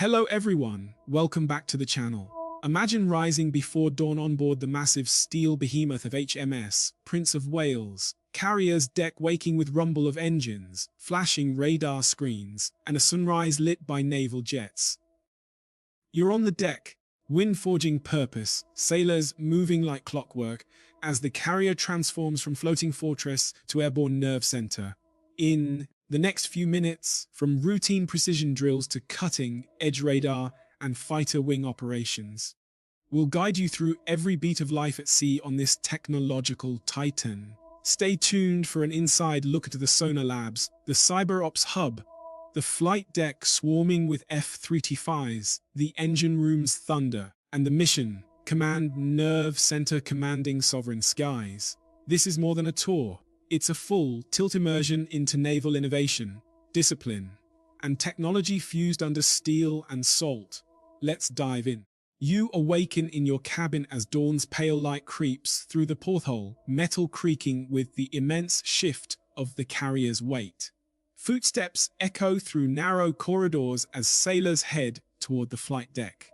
Hello everyone, welcome back to the channel. Imagine rising before dawn on board the massive steel behemoth of HMS Prince of Wales, carrier's deck waking with rumble of engines, flashing radar screens, and a sunrise lit by naval jets. You're on the deck, wind forging purpose, sailors moving like clockwork, as the carrier transforms from floating fortress to airborne nerve center. In the next few minutes, from routine precision drills to cutting-edge radar and fighter wing operations, we'll guide you through every beat of life at sea on this technological titan. Stay tuned for an inside look at the sonar labs, the cyber ops hub, the flight deck swarming with F-35s, the engine room's thunder, and the mission command nerve center commanding sovereign skies. This is more than a tour. It's a full tilt immersion into naval innovation, discipline, and technology fused under steel and salt. Let's dive in. You awaken in your cabin as dawn's pale light creeps through the porthole, metal creaking with the immense shift of the carrier's weight. Footsteps echo through narrow corridors as sailors head toward the flight deck.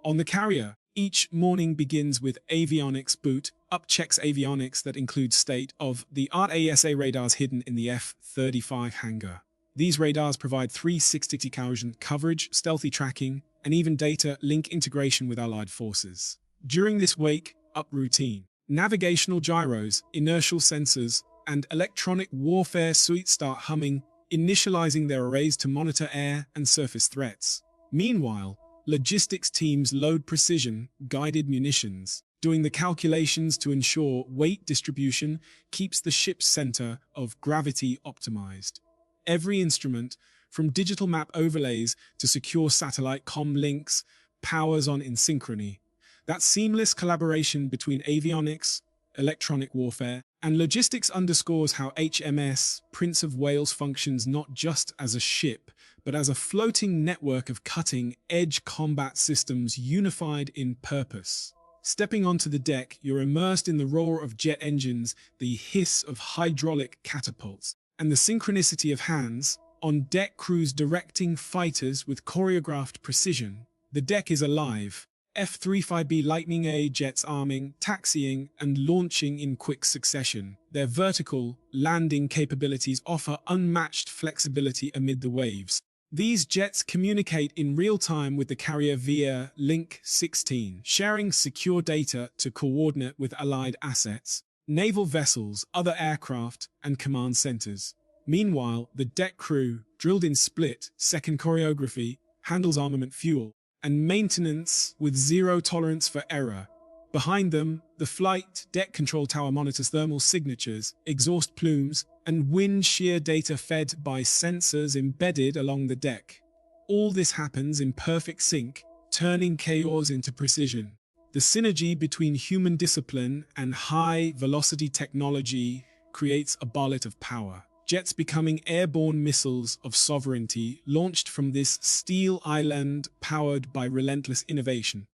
On the carrier, each morning begins with avionics boot up checks avionics that include state-of-the-art AESA radars hidden in the F-35 hangar. These radars provide 360 coverage, stealthy tracking, and even data link integration with allied forces. During this wake-up routine, navigational gyros, inertial sensors, and electronic warfare suites start humming, initializing their arrays to monitor air and surface threats. Meanwhile, logistics teams load precision-guided munitions, doing the calculations to ensure weight distribution keeps the ship's center of gravity optimized. Every instrument, from digital map overlays to secure satellite comm links, powers on in synchrony. That seamless collaboration between avionics, electronic warfare, and logistics underscores how HMS Prince of Wales functions not just as a ship, but as a floating network of cutting-edge combat systems unified in purpose. Stepping onto the deck, you're immersed in the roar of jet engines, the hiss of hydraulic catapults, and the synchronicity of hands-on-deck crews directing fighters with choreographed precision. The deck is alive. F-35B Lightning A jets arming, taxiing, and launching in quick succession. Their vertical landing capabilities offer unmatched flexibility amid the waves. These jets communicate in real time with the carrier via Link 16, sharing secure data to coordinate with allied assets, naval vessels, other aircraft, and command centers. Meanwhile, the deck crew, drilled in split-second choreography, handles armament fuel and maintenance with zero tolerance for error. Behind them, the flight deck control tower monitors thermal signatures, exhaust plumes, and wind shear data fed by sensors embedded along the deck. All this happens in perfect sync, turning chaos into precision. The synergy between human discipline and high-velocity technology creates a ballet of power. Jets becoming airborne missiles of sovereignty launched from this steel island powered by relentless innovation.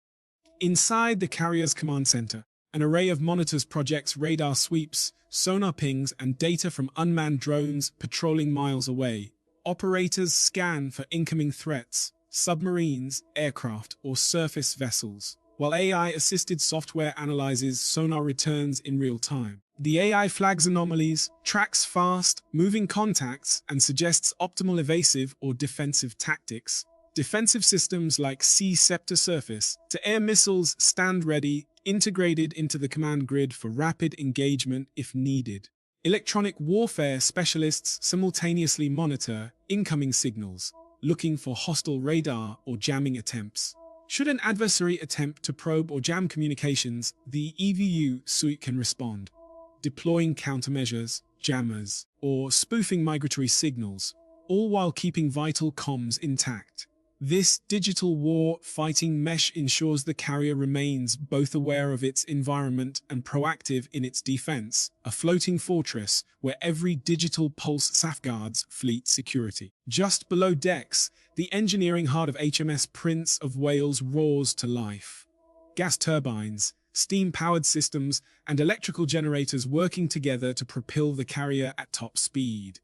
Inside the carrier's command center, an array of monitors projects radar sweeps, sonar pings, and data from unmanned drones patrolling miles away. Operators scan for incoming threats, submarines, aircraft, or surface vessels, while AI-assisted software analyzes sonar returns in real time. The AI flags anomalies, tracks fast-moving contacts, and suggests optimal evasive or defensive tactics. Defensive systems like Sea Scepter surface-to-air missiles stand ready, integrated into the command grid for rapid engagement if needed. Electronic warfare specialists simultaneously monitor incoming signals, looking for hostile radar or jamming attempts. Should an adversary attempt to probe or jam communications, the EVU suite can respond, deploying countermeasures, jammers, or spoofing migratory signals, all while keeping vital comms intact. This digital war-fighting mesh ensures the carrier remains both aware of its environment and proactive in its defense, a floating fortress where every digital pulse safeguards fleet security. Just below decks, the engineering heart of HMS Prince of Wales roars to life. Gas turbines, steam-powered systems, and electrical generators working together to propel the carrier at top speed.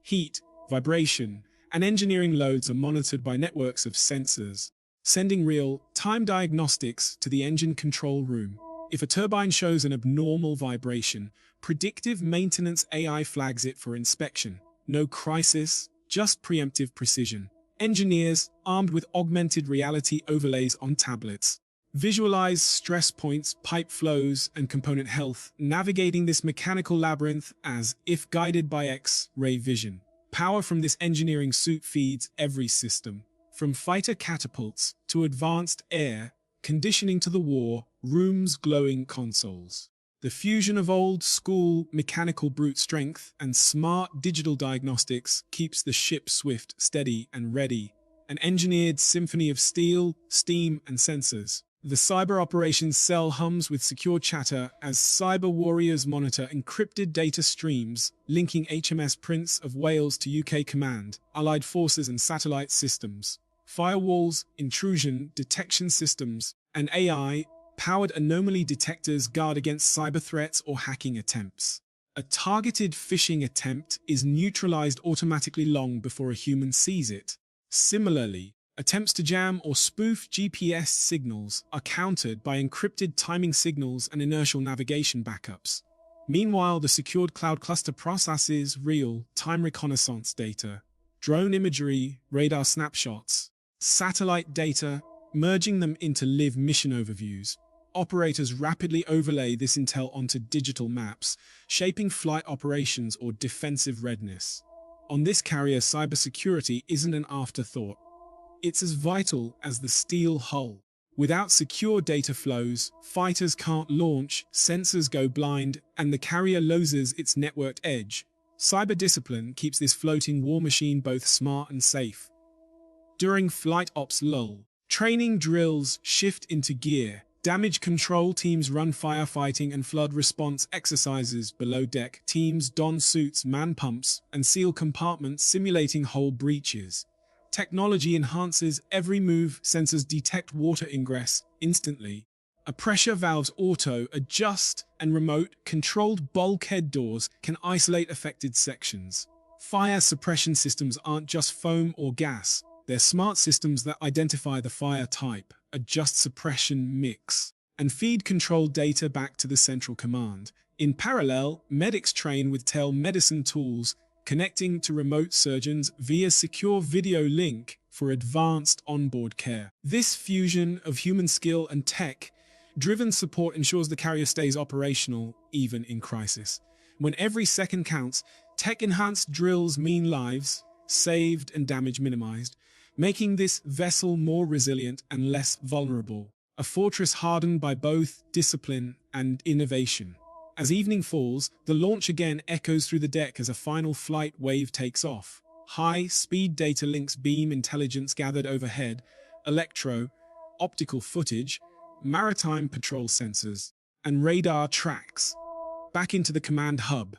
Heat, vibration, and engineering loads are monitored by networks of sensors, sending real-time diagnostics to the engine control room. If a turbine shows an abnormal vibration, predictive maintenance AI flags it for inspection. No crisis, just preemptive precision. Engineers, armed with augmented reality overlays on tablets, visualize stress points, pipe flows, and component health, navigating this mechanical labyrinth as if guided by X-ray vision. Power from this engineering suit feeds every system, from fighter catapults to advanced air conditioning to the war room's glowing consoles. The fusion of old-school mechanical brute strength and smart digital diagnostics keeps the ship swift, steady, and ready, an engineered symphony of steel, steam, and sensors. The cyber operations cell hums with secure chatter as cyber warriors monitor encrypted data streams linking HMS Prince of Wales to UK command, allied forces and satellite systems. Firewalls, intrusion detection systems, and AI-powered anomaly detectors guard against cyber threats or hacking attempts. A targeted phishing attempt is neutralized automatically long before a human sees it. Similarly, attempts to jam or spoof GPS signals are countered by encrypted timing signals and inertial navigation backups. Meanwhile, the secured cloud cluster processes real-time reconnaissance data, drone imagery, radar snapshots, satellite data, merging them into live mission overviews. Operators rapidly overlay this intel onto digital maps, shaping flight operations or defensive readiness. On this carrier, cybersecurity isn't an afterthought. It's as vital as the steel hull. Without secure data flows, fighters can't launch, sensors go blind, and the carrier loses its networked edge. Cyber discipline keeps this floating war machine both smart and safe. During flight ops lull, training drills shift into gear. Damage control teams run firefighting and flood response exercises below deck. Teams don suits, man pumps, and seal compartments, simulating hull breaches. Technology enhances every move. Sensors detect water ingress instantly. A pressure valve's auto-adjust and remote-controlled bulkhead doors can isolate affected sections. Fire suppression systems aren't just foam or gas. They're smart systems that identify the fire type, adjust suppression mix, and feed controlled data back to the central command. In parallel, medics train with telemedicine tools, connecting to remote surgeons via secure video link for advanced onboard care. This fusion of human skill and tech-driven support ensures the carrier stays operational even in crisis. When every second counts, tech-enhanced drills mean lives saved and damage minimized, making this vessel more resilient and less vulnerable. A fortress hardened by both discipline and innovation. As evening falls, the launch again echoes through the deck as a final flight wave takes off. High-speed data links beam intelligence gathered overhead, optical footage, maritime patrol sensors, and radar tracks back into the command hub.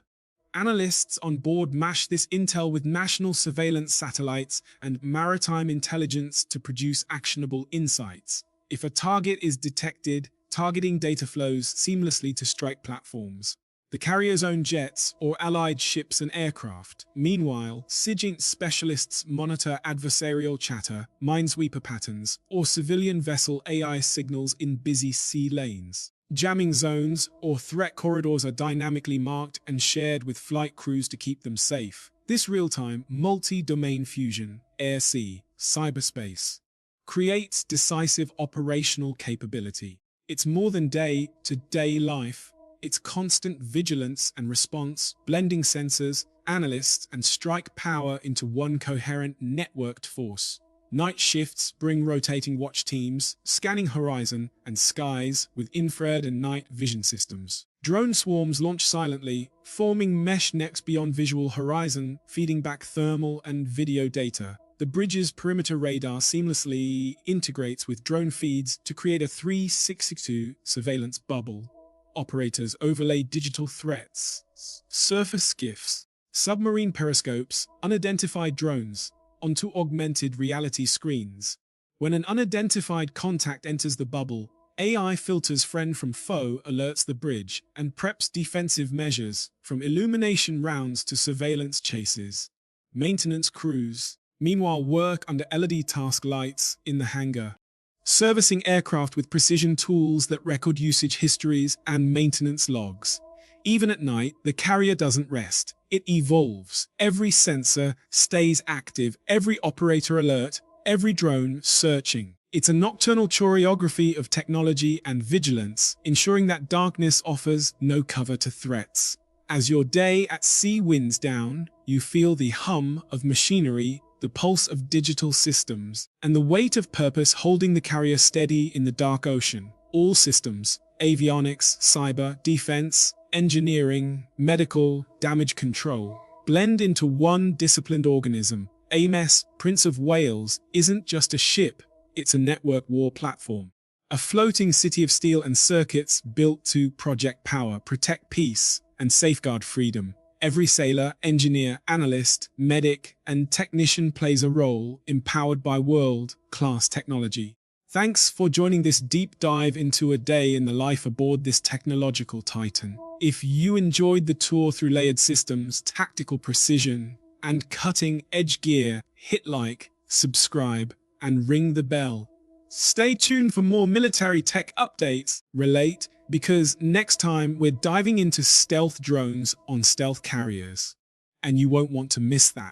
Analysts on board mash this intel with national surveillance satellites and maritime intelligence to produce actionable insights. If a target is detected, targeting data flows seamlessly to strike platforms, the carrier's own jets or allied ships and aircraft. Meanwhile, SIGINT specialists monitor adversarial chatter, minesweeper patterns, or civilian vessel AI signals in busy sea lanes. Jamming zones or threat corridors are dynamically marked and shared with flight crews to keep them safe. This real-time, multi-domain fusion, air-sea, cyberspace, creates decisive operational capability. It's more than day-to-day life. It's constant vigilance and response, blending sensors, analysts, and strike power into one coherent, networked force. Night shifts bring rotating watch teams, scanning horizon and skies with infrared and night vision systems. Drone swarms launch silently, forming mesh nets beyond visual horizon, feeding back thermal and video data. The bridge's perimeter radar seamlessly integrates with drone feeds to create a 360 surveillance bubble. Operators overlay digital threats, surface skiffs, submarine periscopes, unidentified drones, onto augmented reality screens. When an unidentified contact enters the bubble, AI filters friend from foe, alerts the bridge, and preps defensive measures, from illumination rounds to surveillance chases. Maintenance crews, Meanwhile, work under LED task lights in the hangar, servicing aircraft with precision tools that record usage histories and maintenance logs. Even at night, the carrier doesn't rest. It evolves. Every sensor stays active, every operator alert, every drone searching. It's a nocturnal choreography of technology and vigilance, ensuring that darkness offers no cover to threats. As your day at sea winds down, you feel the hum of machinery, the pulse of digital systems, and the weight of purpose holding the carrier steady in the dark ocean. All systems, avionics, cyber, defense, engineering, medical, damage control, blend into one disciplined organism. HMS Prince of Wales isn't just a ship, it's a network war platform. A floating city of steel and circuits built to project power, protect peace, and safeguard freedom. Every sailor, engineer, analyst, medic, and technician plays a role, empowered by world-class technology. Thanks for joining this deep dive into a day in the life aboard this technological titan. If you enjoyed the tour through layered systems, tactical precision, and cutting-edge gear, hit like, subscribe, and ring the bell. Stay tuned for more military tech updates. Relate, because next time we're diving into stealth drones on stealth carriers, and you won't want to miss that.